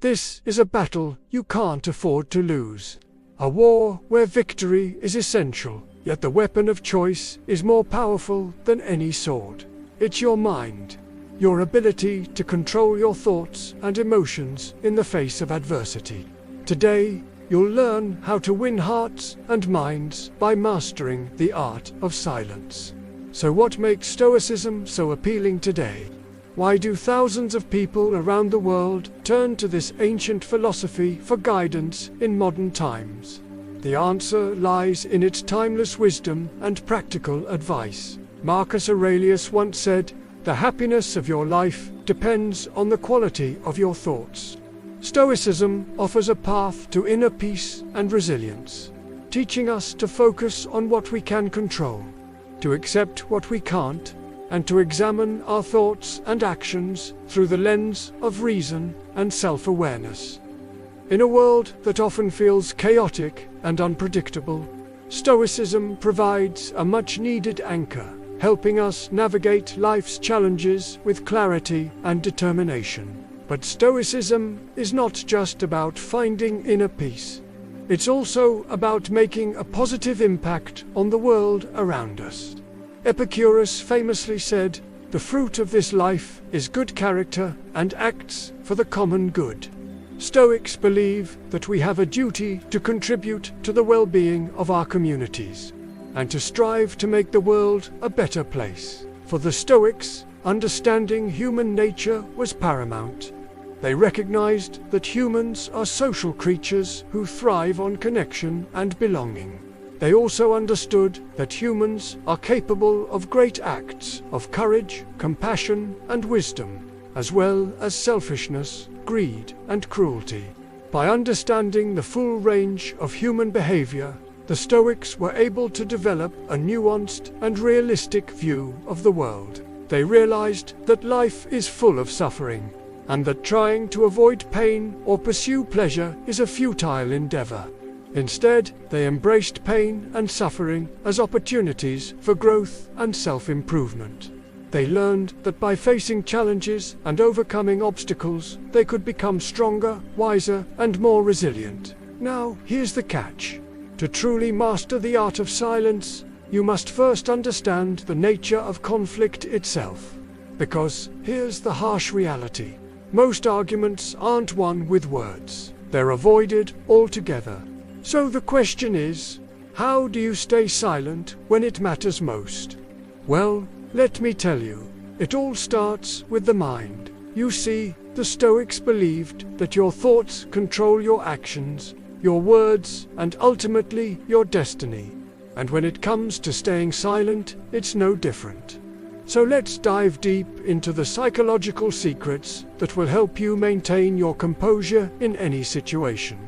This is a battle you can't afford to lose. A war where victory is essential, yet the weapon of choice is more powerful than any sword. It's your mind, your ability to control your thoughts and emotions in the face of adversity. Today, you'll learn how to win hearts and minds by mastering the art of silence. So what makes Stoicism so appealing today? Why do thousands of people around the world turn to this ancient philosophy for guidance in modern times? The answer lies in its timeless wisdom and practical advice. Marcus Aurelius once said, "The happiness of your life depends on the quality of your thoughts." Stoicism offers a path to inner peace and resilience, teaching us to focus on what we can control, to accept what we can't, and to examine our thoughts and actions through the lens of reason and self-awareness. In a world that often feels chaotic and unpredictable, Stoicism provides a much-needed anchor, helping us navigate life's challenges with clarity and determination. But Stoicism is not just about finding inner peace. It's also about making a positive impact on the world around us. Epictetus famously said, "The fruit of this life is good character and acts for the common good." Stoics believe that we have a duty to contribute to the well-being of our communities, and to strive to make the world a better place. For the Stoics, understanding human nature was paramount. They recognized that humans are social creatures who thrive on connection and belonging. They also understood that humans are capable of great acts of courage, compassion, and wisdom, as well as selfishness, greed, and cruelty. By understanding the full range of human behavior, the Stoics were able to develop a nuanced and realistic view of the world. They realized that life is full of suffering, and that trying to avoid pain or pursue pleasure is a futile endeavor. Instead, they embraced pain and suffering as opportunities for growth and self-improvement. They learned that by facing challenges and overcoming obstacles, they could become stronger, wiser, and more resilient. Now, here's the catch. To truly master the art of silence, you must first understand the nature of conflict itself. Because here's the harsh reality. Most arguments aren't won with words. They're avoided altogether. So the question is, how do you stay silent when it matters most? Well, let me tell you, it all starts with the mind. You see, the Stoics believed that your thoughts control your actions, your words, and ultimately your destiny. And when it comes to staying silent, it's no different. So let's dive deep into the psychological secrets that will help you maintain your composure in any situation.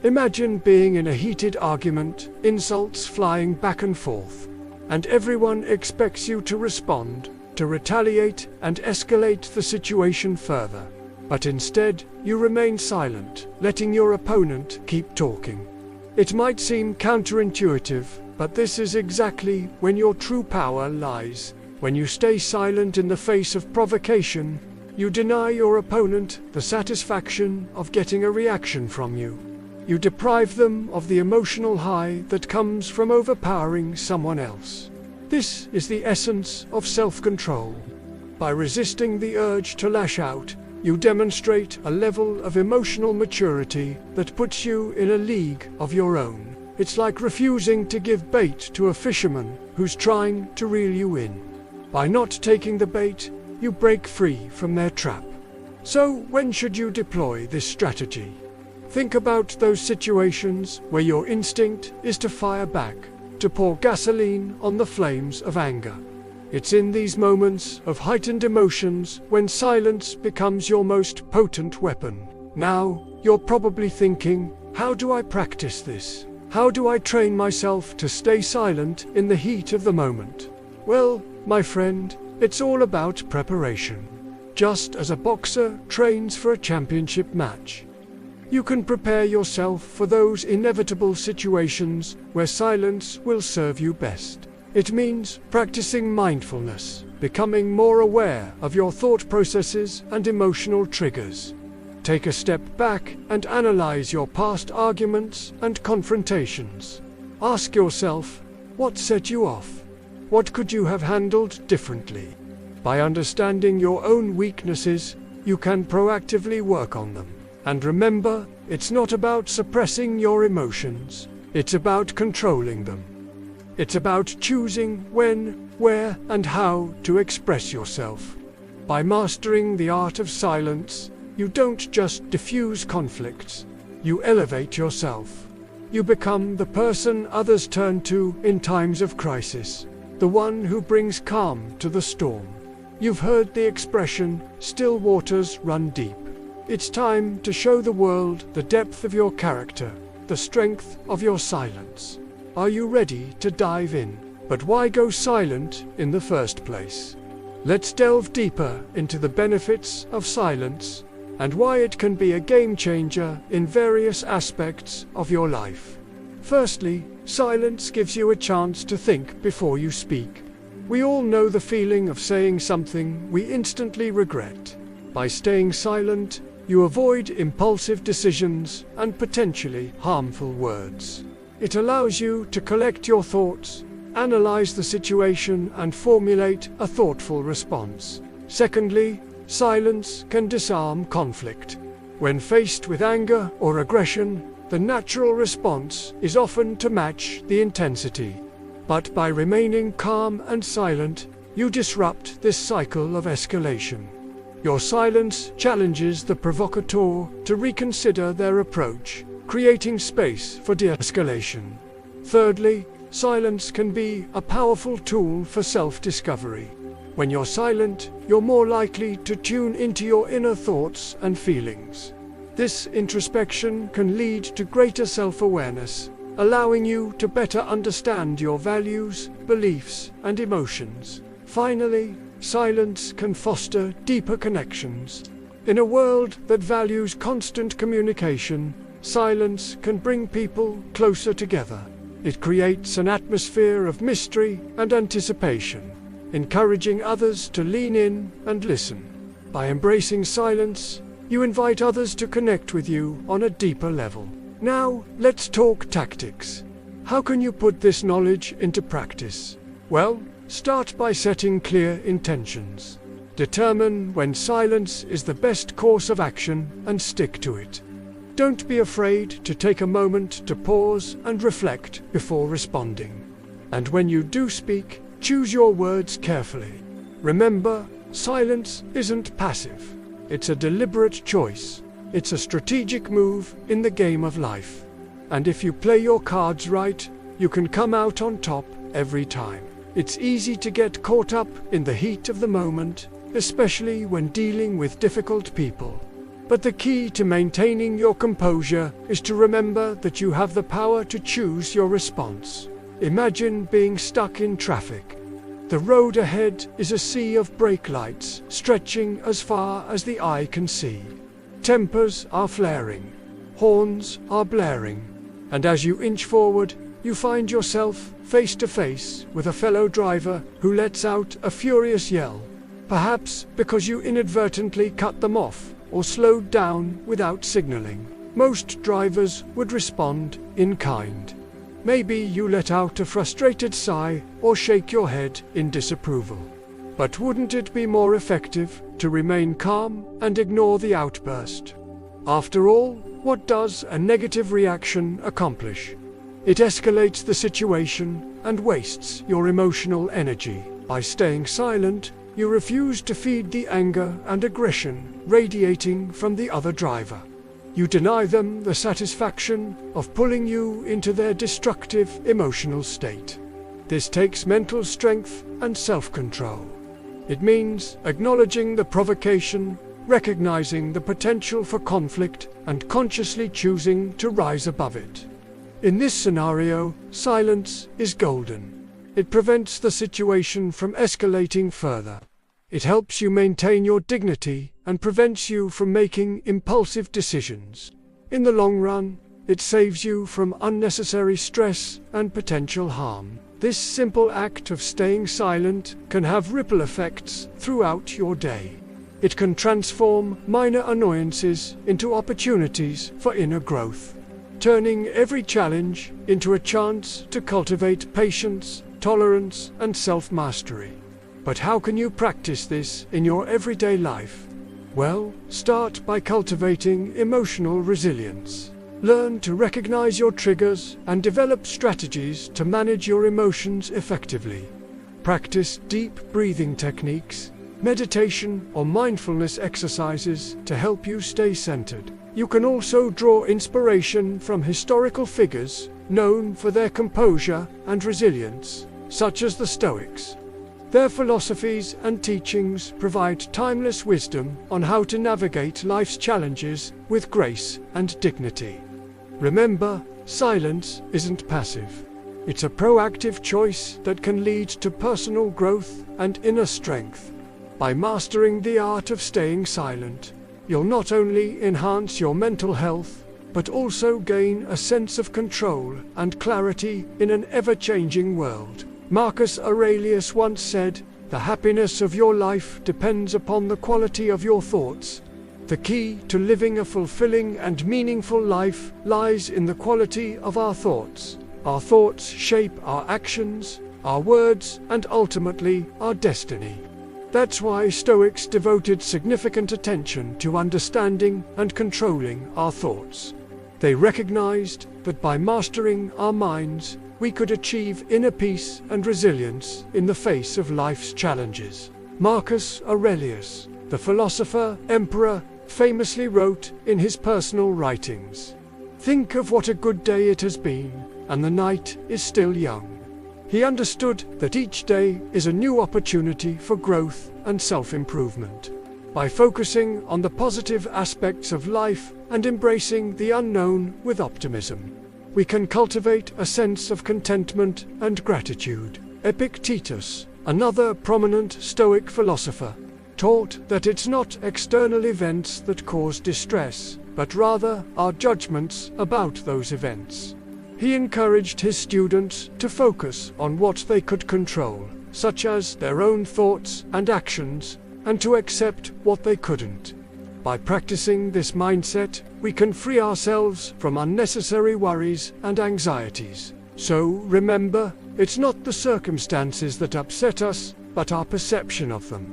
Imagine being in a heated argument, insults flying back and forth, and everyone expects you to respond, to retaliate and escalate the situation further. But instead, you remain silent, letting your opponent keep talking. It might seem counterintuitive, but this is exactly when your true power lies. When you stay silent in the face of provocation, you deny your opponent the satisfaction of getting a reaction from you. You deprive them of the emotional high that comes from overpowering someone else. This is the essence of self-control. By resisting the urge to lash out, you demonstrate a level of emotional maturity that puts you in a league of your own. It's like refusing to give bait to a fisherman who's trying to reel you in. By not taking the bait, you break free from their trap. So when should you deploy this strategy? Think about those situations where your instinct is to fire back, to pour gasoline on the flames of anger. It's in these moments of heightened emotions when silence becomes your most potent weapon. Now, you're probably thinking, how do I practice this? How do I train myself to stay silent in the heat of the moment? Well, my friend, it's all about preparation. Just as a boxer trains for a championship match. You can prepare yourself for those inevitable situations where silence will serve you best. It means practicing mindfulness, becoming more aware of your thought processes and emotional triggers. Take a step back and analyze your past arguments and confrontations. Ask yourself, what set you off? What could you have handled differently? By understanding your own weaknesses, you can proactively work on them. And remember, it's not about suppressing your emotions, it's about controlling them. It's about choosing when, where, and how to express yourself. By mastering the art of silence, you don't just diffuse conflicts, you elevate yourself. You become the person others turn to in times of crisis, the one who brings calm to the storm. You've heard the expression, still waters run deep. It's time to show the world the depth of your character, the strength of your silence. Are you ready to dive in? But why go silent in the first place? Let's delve deeper into the benefits of silence and why it can be a game changer in various aspects of your life. Firstly, silence gives you a chance to think before you speak. We all know the feeling of saying something we instantly regret. By staying silent, you avoid impulsive decisions and potentially harmful words. It allows you to collect your thoughts, analyze the situation, and formulate a thoughtful response. Secondly, silence can disarm conflict. When faced with anger or aggression, the natural response is often to match the intensity. But by remaining calm and silent, you disrupt this cycle of escalation. Your silence challenges the provocateur to reconsider their approach, creating space for de-escalation. Thirdly, silence can be a powerful tool for self-discovery. When you're silent, you're more likely to tune into your inner thoughts and feelings. This introspection can lead to greater self-awareness, allowing you to better understand your values, beliefs, and emotions. Finally, silence can foster deeper connections. In a world that values constant communication, silence can bring people closer together. It creates an atmosphere of mystery and anticipation, encouraging others to lean in and listen. By embracing silence, you invite others to connect with you on a deeper level. Now, let's talk tactics. How can you put this knowledge into practice? Well, start by setting clear intentions. Determine when silence is the best course of action and stick to it. Don't be afraid to take a moment to pause and reflect before responding. And when you do speak, choose your words carefully. Remember, silence isn't passive. It's a deliberate choice. It's a strategic move in the game of life. And if you play your cards right, you can come out on top every time. It's easy to get caught up in the heat of the moment, especially when dealing with difficult people. But the key to maintaining your composure is to remember that you have the power to choose your response. Imagine being stuck in traffic. The road ahead is a sea of brake lights stretching as far as the eye can see. Tempers are flaring, horns are blaring, and as you inch forward, you find yourself face to face with a fellow driver who lets out a furious yell, perhaps because you inadvertently cut them off or slowed down without signaling. Most drivers would respond in kind. Maybe you let out a frustrated sigh or shake your head in disapproval. But wouldn't it be more effective to remain calm and ignore the outburst? After all, what does a negative reaction accomplish? It escalates the situation and wastes your emotional energy. By staying silent, you refuse to feed the anger and aggression radiating from the other driver. You deny them the satisfaction of pulling you into their destructive emotional state. This takes mental strength and self-control. It means acknowledging the provocation, recognizing the potential for conflict, and consciously choosing to rise above it. In this scenario, silence is golden. It prevents the situation from escalating further. It helps you maintain your dignity and prevents you from making impulsive decisions. In the long run, it saves you from unnecessary stress and potential harm. This simple act of staying silent can have ripple effects throughout your day. It can transform minor annoyances into opportunities for inner growth, turning every challenge into a chance to cultivate patience, tolerance, and self-mastery. But how can you practice this in your everyday life? Well, start by cultivating emotional resilience. Learn to recognize your triggers and develop strategies to manage your emotions effectively. Practice deep breathing techniques, meditation, or mindfulness exercises to help you stay centered. You can also draw inspiration from historical figures known for their composure and resilience, such as the Stoics. Their philosophies and teachings provide timeless wisdom on how to navigate life's challenges with grace and dignity. Remember, silence isn't passive. It's a proactive choice that can lead to personal growth and inner strength. By mastering the art of staying silent, you'll not only enhance your mental health, but also gain a sense of control and clarity in an ever-changing world. Marcus Aurelius once said, "The happiness of your life depends upon the quality of your thoughts." The key to living a fulfilling and meaningful life lies in the quality of our thoughts. Our thoughts shape our actions, our words, and ultimately our destiny. That's why Stoics devoted significant attention to understanding and controlling our thoughts. They recognized that by mastering our minds, we could achieve inner peace and resilience in the face of life's challenges. Marcus Aurelius, the philosopher, emperor, famously wrote in his personal writings, "Think of what a good day it has been, and the night is still young." He understood that each day is a new opportunity for growth and self-improvement. By focusing on the positive aspects of life and embracing the unknown with optimism, we can cultivate a sense of contentment and gratitude. Epictetus, another prominent Stoic philosopher, taught that it's not external events that cause distress, but rather our judgments about those events. He encouraged his students to focus on what they could control, such as their own thoughts and actions, and to accept what they couldn't. By practicing this mindset, we can free ourselves from unnecessary worries and anxieties. So remember, it's not the circumstances that upset us, but our perception of them.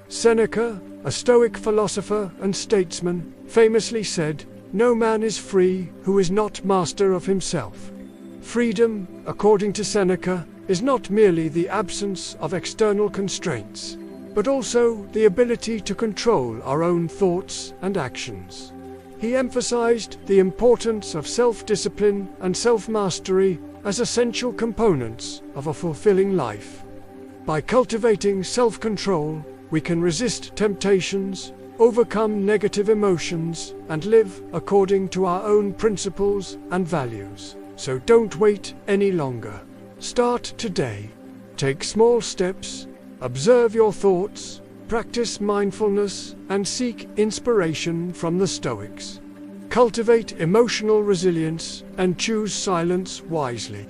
Seneca, a Stoic philosopher and statesman, famously said, "No man is free who is not master of himself." Freedom, according to Seneca, is not merely the absence of external constraints, but also the ability to control our own thoughts and actions. He emphasized the importance of self-discipline and self-mastery as essential components of a fulfilling life. By cultivating self-control, we can resist temptations, overcome negative emotions, and live according to our own principles and values. So don't wait any longer. Start today. Take small steps, observe your thoughts, practice mindfulness, and seek inspiration from the Stoics. Cultivate emotional resilience and choose silence wisely.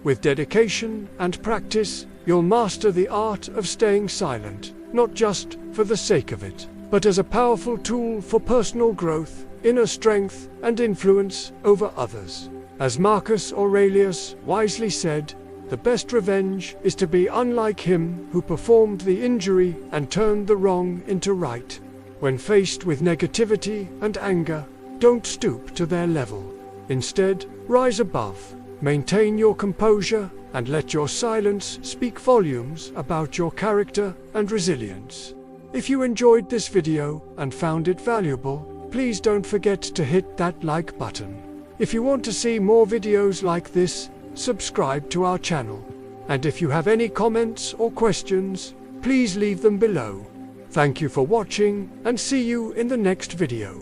With dedication and practice, you'll master the art of staying silent, not just for the sake of it, but as a powerful tool for personal growth, inner strength, and influence over others. As Marcus Aurelius wisely said, "The best revenge is to be unlike him who performed the injury and turned the wrong into right." When faced with negativity and anger, don't stoop to their level. Instead, rise above, maintain your composure, and let your silence speak volumes about your character and resilience. If you enjoyed this video and found it valuable, please don't forget to hit that like button. If you want to see more videos like this, subscribe to our channel. And if you have any comments or questions, please leave them below. Thank you for watching, and see you in the next video.